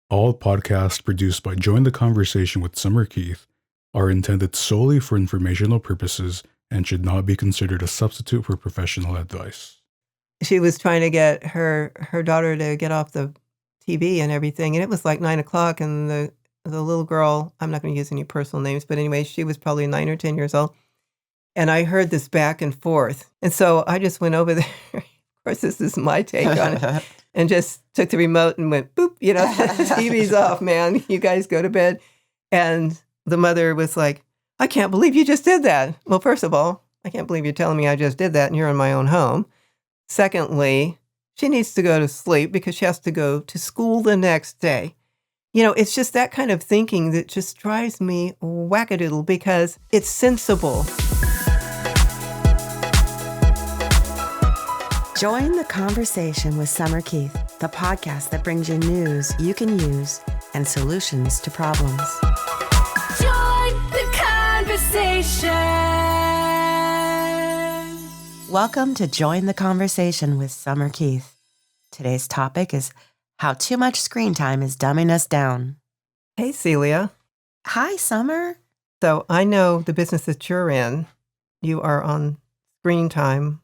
All podcasts produced by Join the Conversation with Summer Keith are intended solely for informational purposes and should not be considered a substitute for professional advice. She was trying to get her daughter to get off the TV and everything, and it was like 9:00, and the little girl, I'm not going to use any personal names, but anyway, she was probably 9 or 10 years old, and I heard this back and forth, and so I just went over there. Of course, this is my take on it, and just took the remote and went, boop, the TV's off, man. You guys go to bed. And the mother was like, I can't believe you just did that. Well, first of all, I can't believe you're telling me I just did that and you're in my own home. Secondly, she needs to go to sleep because she has to go to school the next day. It's just that kind of thinking that just drives me wackadoodle because it's sensible. Join the conversation with Summer Keith, the podcast that brings you news you can use and solutions to problems. Join the conversation. Welcome to Join the Conversation with Summer Keith. Today's topic is how too much screen time is dumbing us down. Hey, Celia. Hi, Summer. So I know the business that you're in, you are on screen time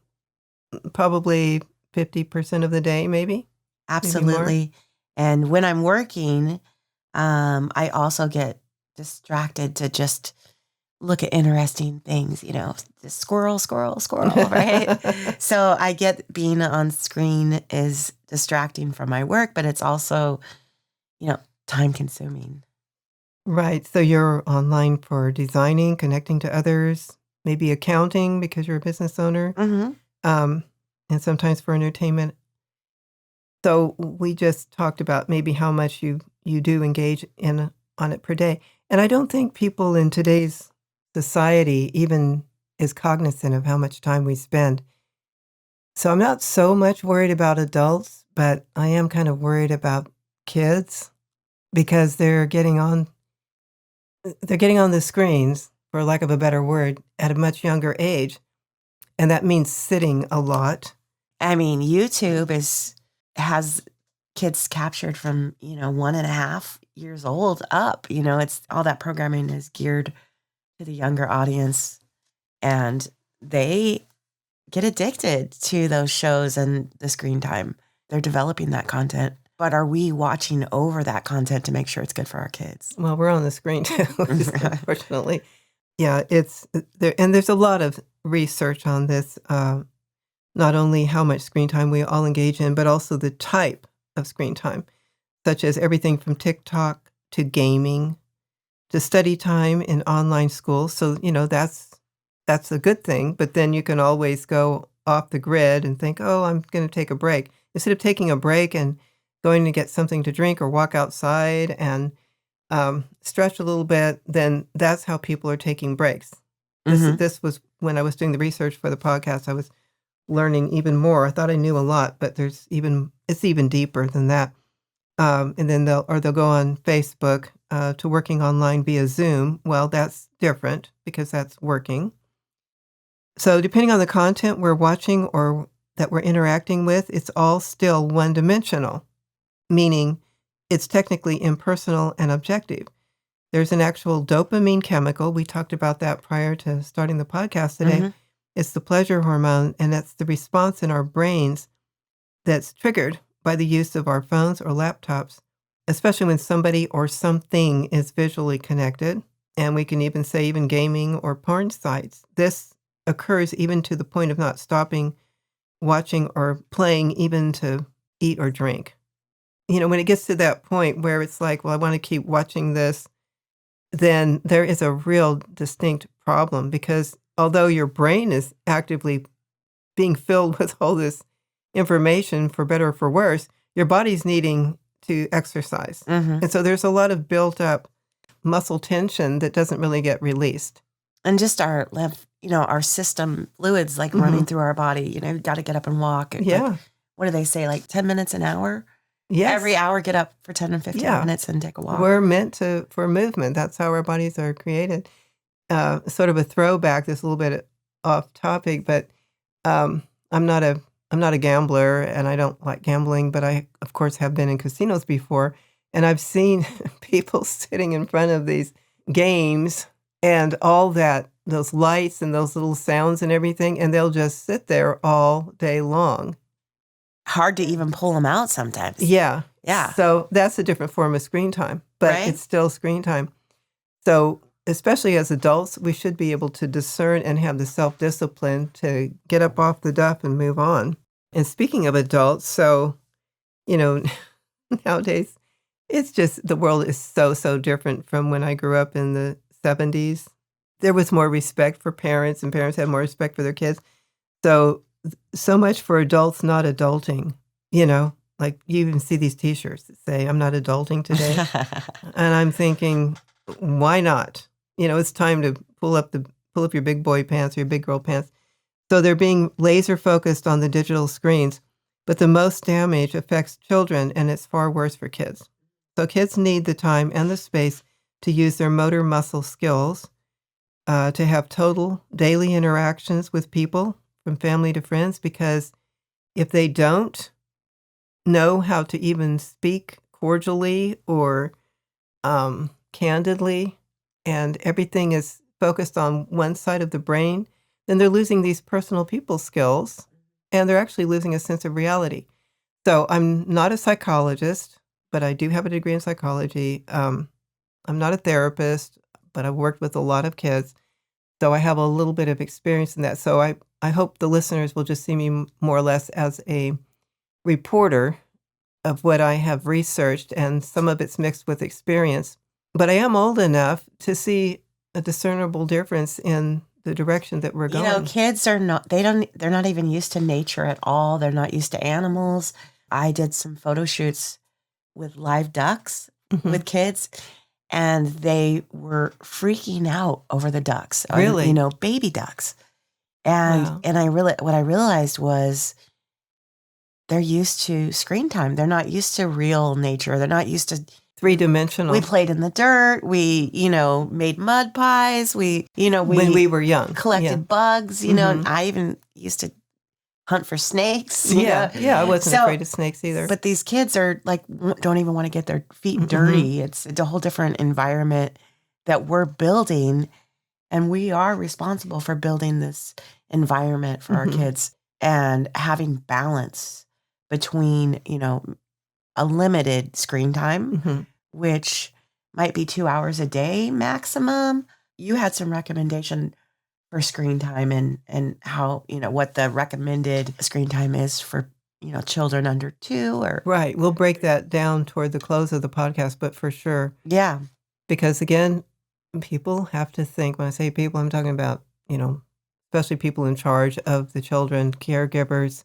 probably 50% of the day, maybe? Absolutely. And when I'm working, I also get distracted to just look at interesting things, just squirrel, right? So I get being on screen is distracting from my work, but it's also, time consuming. Right. So you're online for designing, connecting to others, maybe accounting because you're a business owner. Mm-hmm. And sometimes for entertainment. So we just talked about maybe how much you do engage on it per day. And I don't think people in today's society even is cognizant of how much time we spend. So I'm not so much worried about adults, but I am kind of worried about kids because they're getting on the screens, for lack of a better word, at a much younger age. And that means sitting a lot. I mean, YouTube has kids captured from, 1.5 years old up. It's all that programming is geared to the younger audience. And they get addicted to those shows and the screen time. They're developing that content. But are we watching over that content to make sure it's good for our kids? Well, we're on the screen too, unfortunately. Yeah, it's there, and there's a lot of research on this, not only how much screen time we all engage in, but also the type of screen time, such as everything from TikTok to gaming to study time in online school. So, that's a good thing, but then you can always go off the grid and think, oh, I'm going to take a break. Instead of taking a break and going to get something to drink or walk outside and stretch a little bit, then that's how people are taking breaks. This was when I was doing the research for the podcast, I was learning even more. I thought I knew a lot, but it's even deeper than that. And then they'll go on Facebook to working online via Zoom. Well, that's different because that's working. So depending on the content we're watching or that we're interacting with, it's all still one-dimensional, meaning it's technically impersonal and objective. There's an actual dopamine chemical. We talked about that prior to starting the podcast today. Mm-hmm. It's the pleasure hormone, and that's the response in our brains that's triggered by the use of our phones or laptops, especially when somebody or something is visually connected. And we can even say even gaming or porn sites. This occurs even to the point of not stopping watching or playing even to eat or drink. When it gets to that point where it's like, well, I want to keep watching this, then there is a real distinct problem because although your brain is actively being filled with all this information, for better or for worse, your body's needing to exercise. Mm-hmm. And so there's a lot of built up muscle tension that doesn't really get released. And just our system fluids like running through our body, you've got to get up and walk. Yeah. Like, what do they say? Like 10 minutes an hour? Yes. Every hour, get up for 10 and 15 minutes and take a walk. We're meant for movement. That's how our bodies are created. Sort of a throwback, this a little bit off topic, but I'm not a gambler and I don't like gambling, but I, of course, have been in casinos before. And I've seen people sitting in front of these games and all that, those lights and those little sounds and everything, and they'll just sit there all day long. Hard to even pull them out sometimes. Yeah. Yeah. So that's a different form of screen time, but Right. it's still screen time. So especially as adults, we should be able to discern and have the self-discipline to get up off the duff and move on. And speaking of adults, so, nowadays, it's just the world is so different from when I grew up in the 70s. There was more respect for parents, and parents had more respect for their kids. So much for adults not adulting, like you even see these T-shirts that say, "I'm not adulting today." And I'm thinking, why not? It's time to pull up your big boy pants or your big girl pants. So they're being laser focused on the digital screens, but the most damage affects children, and it's far worse for kids. So kids need the time and the space to use their motor muscle skills, to have total daily interactions with people, from family to friends, because if they don't know how to even speak cordially or candidly, and everything is focused on one side of the brain, then they're losing these personal people skills, and they're actually losing a sense of reality. So I'm not a psychologist, but I do have a degree in psychology. I'm not a therapist, but I've worked with a lot of kids, so I have a little bit of experience in that. So I hope the listeners will just see me more or less as a reporter of what I have researched, and some of it's mixed with experience. But I am old enough to see a discernible difference in the direction that we're going. Kids are not, they're not even used to nature at all. They're not used to animals. I did some photo shoots with live ducks Mhm. with kids, and they were freaking out over the ducks. Really? Baby ducks. And Wow. and what I realized was they're used to screen time. They're not used to real nature. They're not used to. Three-dimensional. We played in the dirt. We, made mud pies. We, when we were young. collected bugs. And Mhm. I even used to hunt for snakes. Yeah. Yeah, I wasn't So- afraid of snakes either. But these kids are don't even want to get their feet dirty. It's a whole different environment that we're building, and we are responsible for building this environment for our Mhm. kids and having balance between, a limited screen time, Mhm. which might be 2 hours a day maximum. You had some recommendation for screen time and how, what the recommended screen time is for, children under 2 or. Right. We'll break that down toward the close of the podcast, but for sure. Yeah. Because again, people have to think, when I say people, I'm talking about, especially people in charge of the children, caregivers,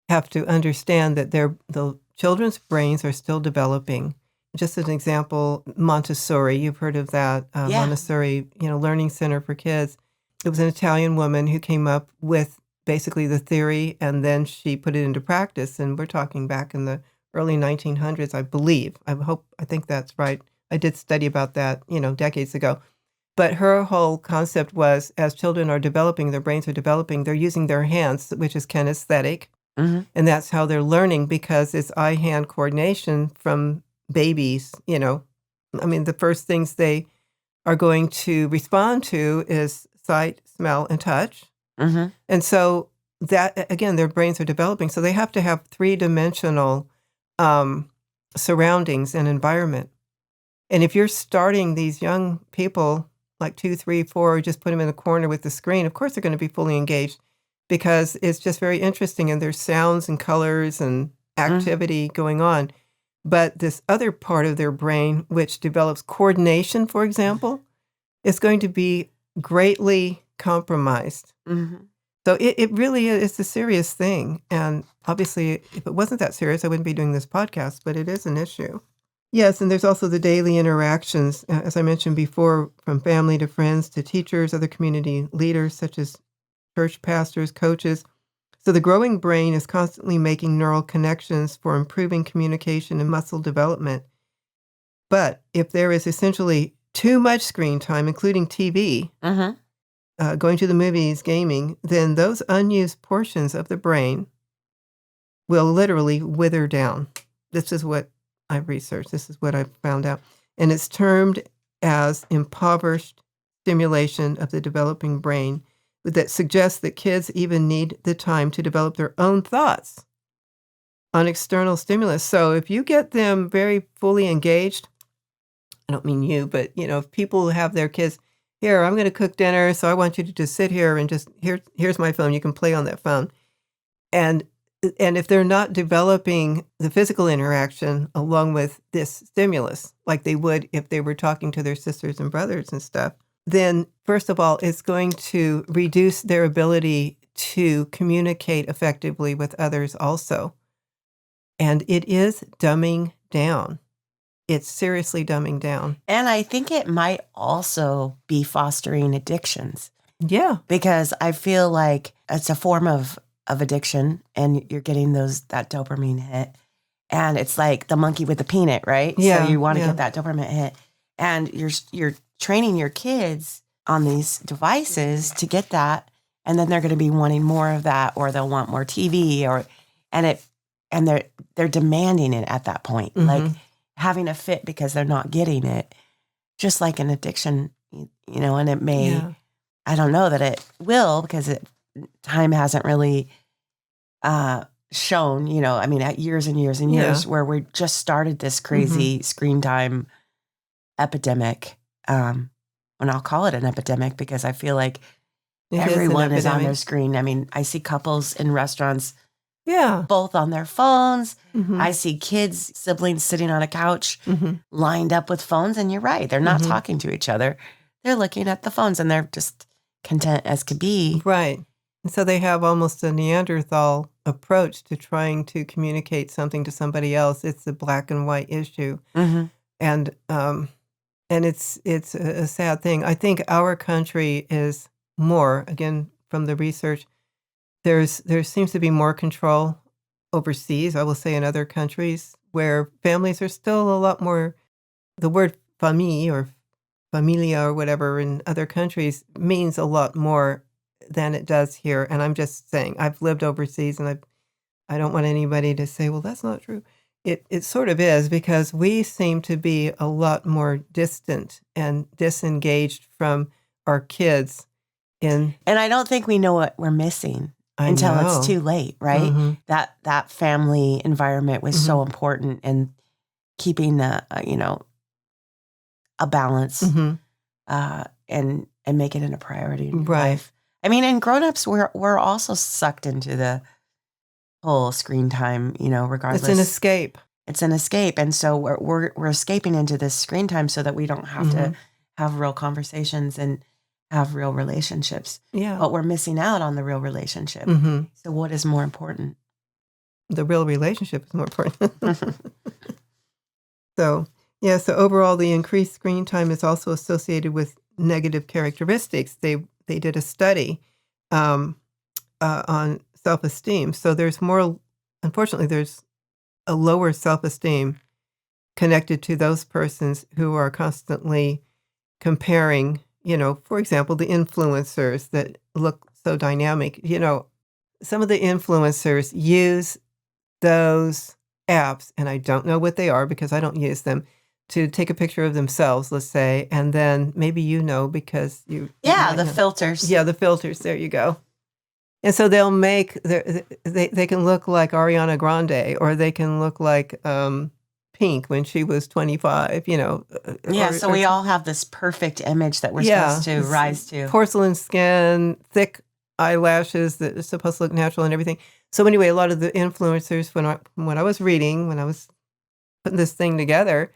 have to understand that the children's brains are still developing. Just as an example, Montessori, you've heard of that, Yeah. Montessori, learning center for kids. It was an Italian woman who came up with basically the theory, and then she put it into practice. And we're talking back in the early 1900s, I believe. I think that's right. I did study about that, decades ago. But her whole concept was, as children are developing, their brains are developing, they're using their hands, which is kinesthetic. Mm-hmm. And that's how they're learning, because it's eye-hand coordination from babies, the first things they are going to respond to is sight, smell, and touch. Mm-hmm. And so that, again, their brains are developing. So they have to have three-dimensional surroundings and environment. And if you're starting these young people, like 2, 3, 4, just put them in the corner with the screen, of course they're going to be fully engaged, because it's just very interesting, and there's sounds and colors and activity going on. But this other part of their brain, which develops coordination, for example, is going to be greatly compromised. Mm-hmm. So it really is a serious thing. And obviously, if it wasn't that serious, I wouldn't be doing this podcast, but it is an issue. Yes, and there's also the daily interactions, as I mentioned before, from family to friends to teachers, other community leaders such as church pastors, coaches. So the growing brain is constantly making neural connections for improving communication and muscle development. But if there is essentially too much screen time, including TV, Mm-hmm. Going to the movies, gaming, then those unused portions of the brain will literally wither down. This is what I've researched. This is what I found out. And it's termed as impoverished stimulation of the developing brain that suggests that kids even need the time to develop their own thoughts on external stimulus. So if you get them very fully engaged, I don't mean you, but if people have their kids, here, I'm going to cook dinner, so I want you to just sit here and just here's my phone. You can play on that phone. And if they're not developing the physical interaction along with this stimulus, like they would if they were talking to their sisters and brothers and stuff, then first of all, it's going to reduce their ability to communicate effectively with others also. And it is dumbing down. It's seriously dumbing down. And I think it might also be fostering addictions. Yeah. Because I feel like it's a form of addiction, and you're getting that dopamine hit. And it's like the monkey with the peanut, right? Yeah, So you want to yeah. get that dopamine hit. And you're training your kids on these devices to get that, and then they're going to be wanting more of that, or they'll want more TV, and they're demanding it at that point. Mhm. Like having a fit because they're not getting it, just like an addiction, and it may, Yeah. I don't know that it will, because time hasn't really shown, at years and years and years where we just started this crazy screen time epidemic. And I'll call it an epidemic because I feel like It an everyone is on their epidemic. screen. I mean, I see couples in restaurants Yeah. both on their phones. Mhm. I see kids, siblings sitting on a couch Mhm. lined up with phones. And you're right. They're not Mhm. talking to each other. They're looking at the phones, and they're just content as could be. Right. And so they have almost a Neanderthal approach to trying to communicate something to somebody else. It's a black and white issue. Mhm. And it's a sad thing. I think our country is more, again, from the research, there seems to be more control overseas, I will say in other countries, where families are still a lot more, the word famille or familia or whatever in other countries means a lot more than it does here. And I'm just saying, I've lived overseas, and I don't want anybody to say, well, that's not true. It sort of is, because we seem to be a lot more distant and disengaged from our kids. And I don't think we know what we're missing I until know. it's too late, right? Mhm. That family environment was so important in keeping a balance Mhm. and making it a priority in your Right. life. I mean, and grown-ups, we're also sucked into the whole screen time, regardless. It's an escape. It's an escape. And so we're escaping into this screen time so that we don't have to have real conversations and have real relationships. Yeah. But we're missing out on the real relationship. hmm So what is more important? The real relationship is more important. So overall, the increased screen time is also associated with negative characteristics. They did a study on self-esteem. So unfortunately, there's a lower self-esteem connected to those persons who are constantly comparing, for example, the influencers that look so dynamic. Some of the influencers use those apps, and I don't know what they are because I don't use them, to take a picture of themselves, let's say, and then maybe because you Yeah, might the know. filters. Yeah, the filters. There you go. And so they'll make they can look like Ariana Grande, or they can look like Pink when she was 25. Yeah, so we all have this perfect image that we're Yeah, supposed to it's rise to. porcelain skin, thick eyelashes that are supposed to look natural and everything. So anyway, a lot of the influencers, when I was reading, when I was putting this thing together,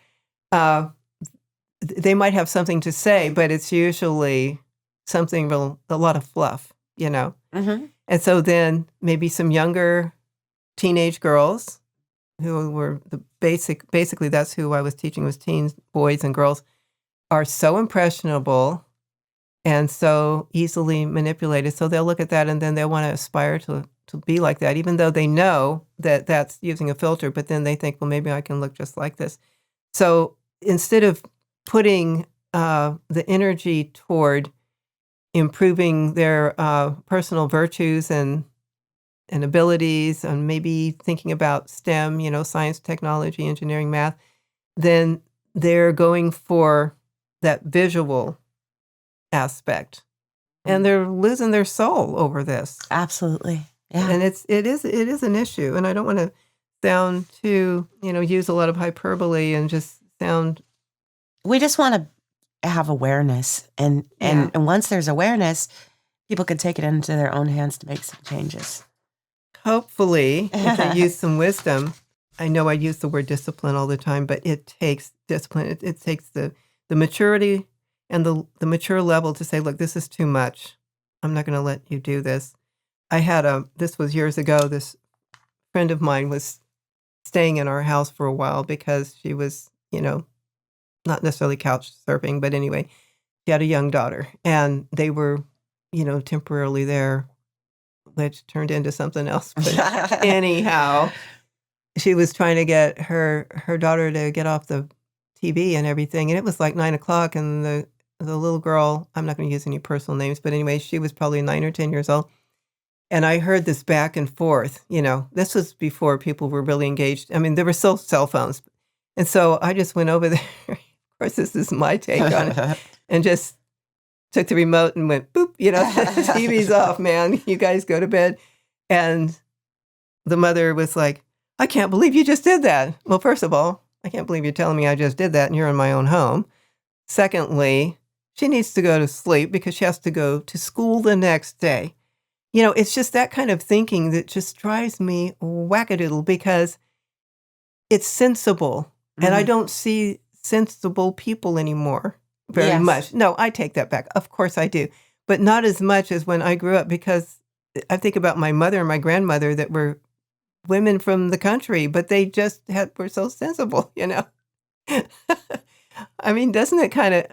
they might have something to say, but it's usually something a lot of fluff. Mm-hmm. And so then maybe some younger teenage girls who were basically that's who I was teaching, was teens, boys and girls, are so impressionable and so easily manipulated. So they'll look at that and then they'll want to aspire to be like that, even though they know that that's using a filter, but then they think, well, maybe I can look just like this. So instead of putting the energy toward improving their personal virtues and and abilities, and maybe thinking about STEM, science, technology, engineering, math, then they're going for that visual aspect. And they're losing their soul over this. Absolutely. Yeah. And it is an issue. And I don't want to sound too, use a lot of hyperbole and just sound. We just want to have awareness. And once there's awareness, people can take it into their own hands to make some changes. Hopefully, if they use some wisdom. I know I use the word discipline all the time, but it takes discipline. It takes the maturity and the mature level to say, look, this is too much. I'm not going to let you do this. I had this was years ago, this friend of mine was staying in our house for a while because she was, not necessarily couch surfing, but anyway, she had a young daughter and they were, temporarily there, which turned into something else. But anyhow, she was trying to get her daughter to get off the TV and everything. And it was like 9:00 and the little girl, I'm not going to use any personal names, but anyway, she was probably 9 or 10 years old. And I heard this back and forth, this was before people were really engaged. I mean, there were still cell phones. And so I just went over there. Of course, this is my take on it. And just took the remote and went, boop, the TV's off, man. You guys go to bed. And the mother was like, I can't believe you just did that. Well, first of all, I can't believe you're telling me I just did that and you're in my own home. Secondly, she needs to go to sleep because she has to go to school the next day. It's just that kind of thinking that just drives me wackadoodle because it's sensible. And I don't see sensible people anymore very much. No, I take that back. Of course I do. But not as much as when I grew up, because I think about my mother and my grandmother that were women from the country, but they just were so sensible, I mean, doesn't it kind of,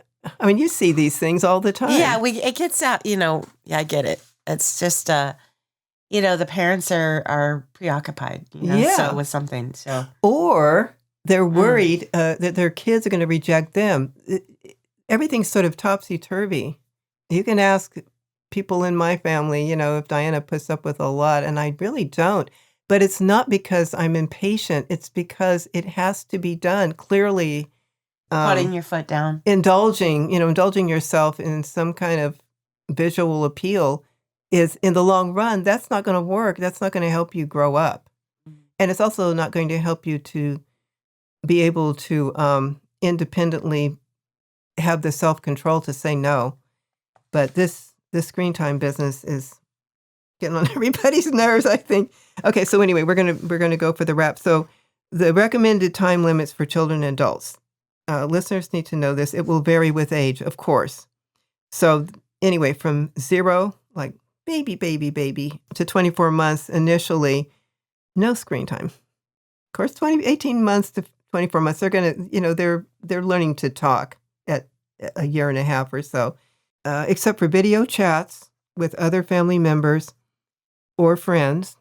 you see these things all the time. Yeah, it gets out, I get it. It's just, the parents are preoccupied, so with something. So, or they're worried that their kids are going to reject them. Everything's sort of topsy-turvy. You can ask people in my family, if Diana puts up with a lot, and I really don't. But it's not because I'm impatient. It's because it has to be done. Clearly, putting your foot down. Indulging yourself in some kind of visual appeal is, in the long run, that's not going to work. That's not going to help you grow up. And it's also not going to help you to be able to independently have the self-control to say no. But this screen time business is getting on everybody's nerves, I think. Okay, so anyway, we're gonna go for the wrap. So the recommended time limits for children and adults. Listeners need to know this. It will vary with age, of course. So anyway, from 0, like baby, to 24 months initially, no screen time. Of course, 18 months to 24 months, they're gonna, they're learning to talk at a year and a half or so, except for video chats with other family members or friends,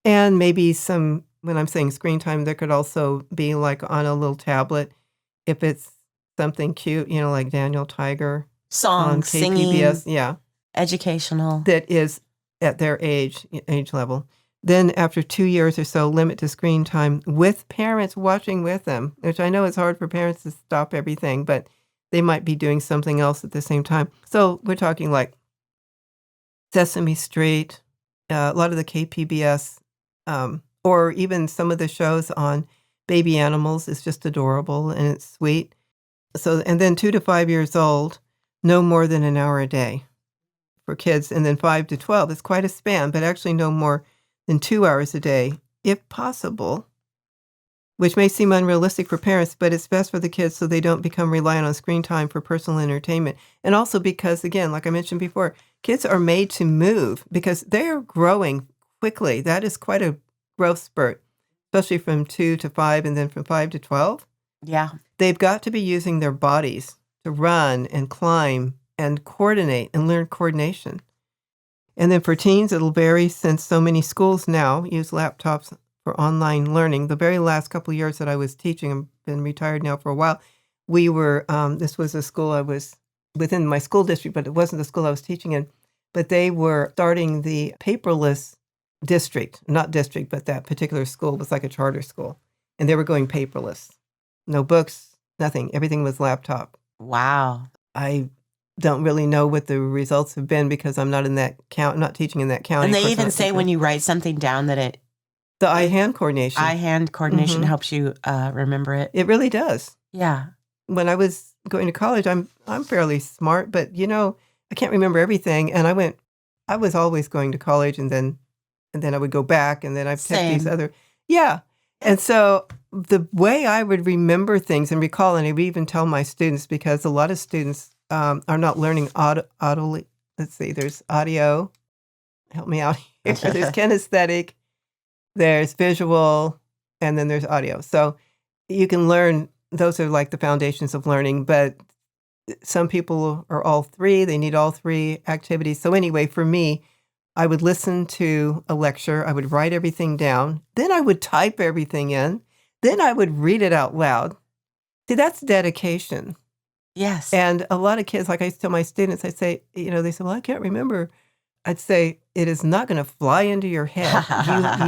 and maybe some, when I'm saying screen time, there could also be like on a little tablet, if it's something cute, like Daniel Tiger. Songs, on KPBS, singing, educational. That is at their age level. Then after 2 years or so, limit to screen time with parents watching with them, which I know it's hard for parents to stop everything, but they might be doing something else at the same time. So we're talking like Sesame Street, a lot of the KPBS, or even some of the shows on baby animals is just adorable and it's sweet. So, and then 2 to 5 years old, no more than an hour a day for kids. And then 5 to 12 is quite a span, but actually no more than 2 hours a day, if possible, which may seem unrealistic for parents, but it's best for the kids so they don't become reliant on screen time for personal entertainment. And also because, again, like I mentioned before, kids are made to move because they're growing quickly. That is quite a growth spurt, especially from 2 to 5 and then from 5 to 12. Yeah. They've got to be using their bodies to run and climb and coordinate and learn coordination. And then for teens, it'll vary since so many schools now use laptops for online learning. The very last couple of years that I was teaching, I've been retired now for a while, we were, this was a school I was within my school district, but it wasn't the school I was teaching in. But they were starting the paperless district, not district, but that particular school was like a charter school. And they were going paperless. No books, nothing. Everything was laptop. Wow. I don't really know what the results have been because I'm not in that not teaching in that county. And Of they course, even not say teaching. when you write something down that The eye-hand coordination. eye-hand coordination Mhm. helps you remember it. It really does. Yeah. When I was going to college, I'm fairly smart, but I can't remember everything. And I was always going to college, and then I would go back, and then I've kept these Same. other, yeah. And so the way I would remember things and recall, and I would even tell my students, because a lot of students are not learning audibly. Let's see, there's audio. Help me out here. There's kinesthetic, there's visual, and then there's audio. So you can learn, those are like the foundations of learning, but some people are all three. They need all three activities. So anyway, for me, I would listen to a lecture. I would write everything down. Then I would type everything in. Then I would read it out loud. See, that's dedication. Yes. And a lot of kids, like I used to tell my students, I say, they say, well, I can't remember. I'd say, it is not going to fly into your head.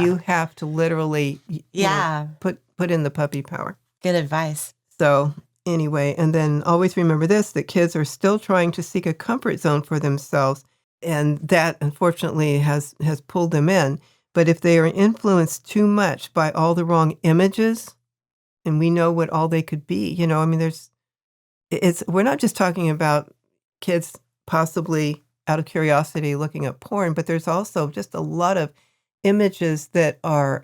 You have to literally Yeah. put in the puppy power. Good advice. So anyway, and then always remember this, that kids are still trying to seek a comfort zone for themselves. And that, unfortunately, has pulled them in. But if they are influenced too much by all the wrong images, and we know what all they could be, we're not just talking about kids possibly out of curiosity looking up porn, but there's also just a lot of images that are,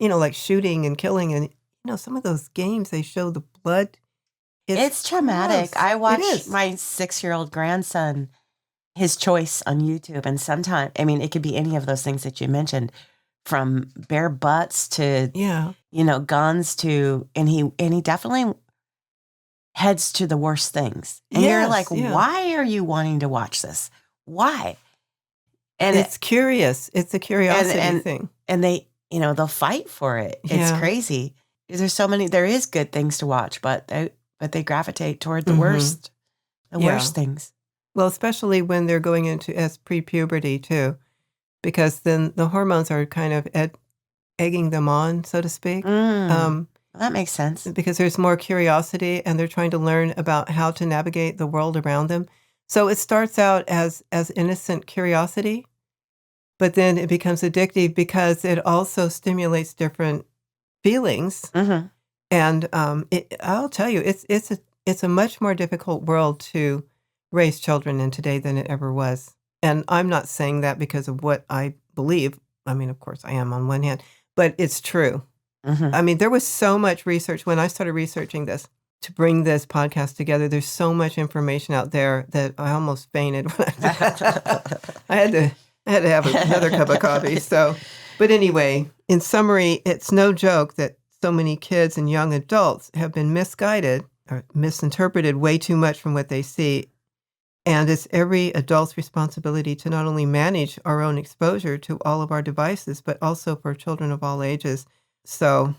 like shooting and killing. And, some of those games, they show the blood. It's traumatic. gross. I It watch is. my 6-year-old grandson, his choice on YouTube. And sometimes, it could be any of those things that you mentioned, from bare butts to, Yeah. guns to, and he definitely heads to the worst things. And you're Yes, like, yeah. why are you wanting to watch this? Why? And It's curious. It's a curiosity and- thing. and they, they'll fight for it. It's Yeah. crazy. There is good things to watch, but they gravitate toward the Mhm. worst Yeah. things. Well, especially when they're going into pre-puberty too, because then the hormones are kind of egging them on, so to speak. Well, that makes sense. Because there's more curiosity, and they're trying to learn about how to navigate the world around them. So it starts out as innocent curiosity, but then it becomes addictive because it also stimulates different feelings. Mm-hmm. And I'll tell you, it's a much more difficult world to raise children in today than it ever was. And I'm not saying that because of what I believe. I mean, of course, I am on one hand, but it's true. Mm-hmm. I mean, there was so much research when I started researching this to bring this podcast together. There's so much information out there that I almost fainted when I had to have another cup of coffee. So, but anyway, in summary, it's no joke that so many kids and young adults have been misguided or misinterpreted way too much from what they see. And it's every adult's responsibility to not only manage our own exposure to all of our devices, but also for children of all ages. So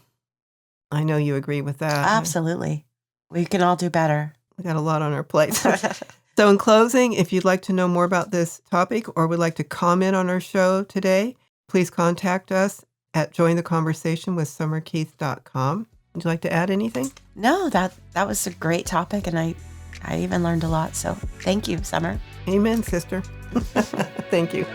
I know you agree with that. Absolutely. We can all do better. We got a lot on our plates. So in closing, if you'd like to know more about this topic or would like to comment on our show today, please contact us at jointheconversationwithsummerkeith.com. Would you like to add anything? No, that was a great topic, and I even learned a lot. So thank you, Summer. Amen, sister. Thank you.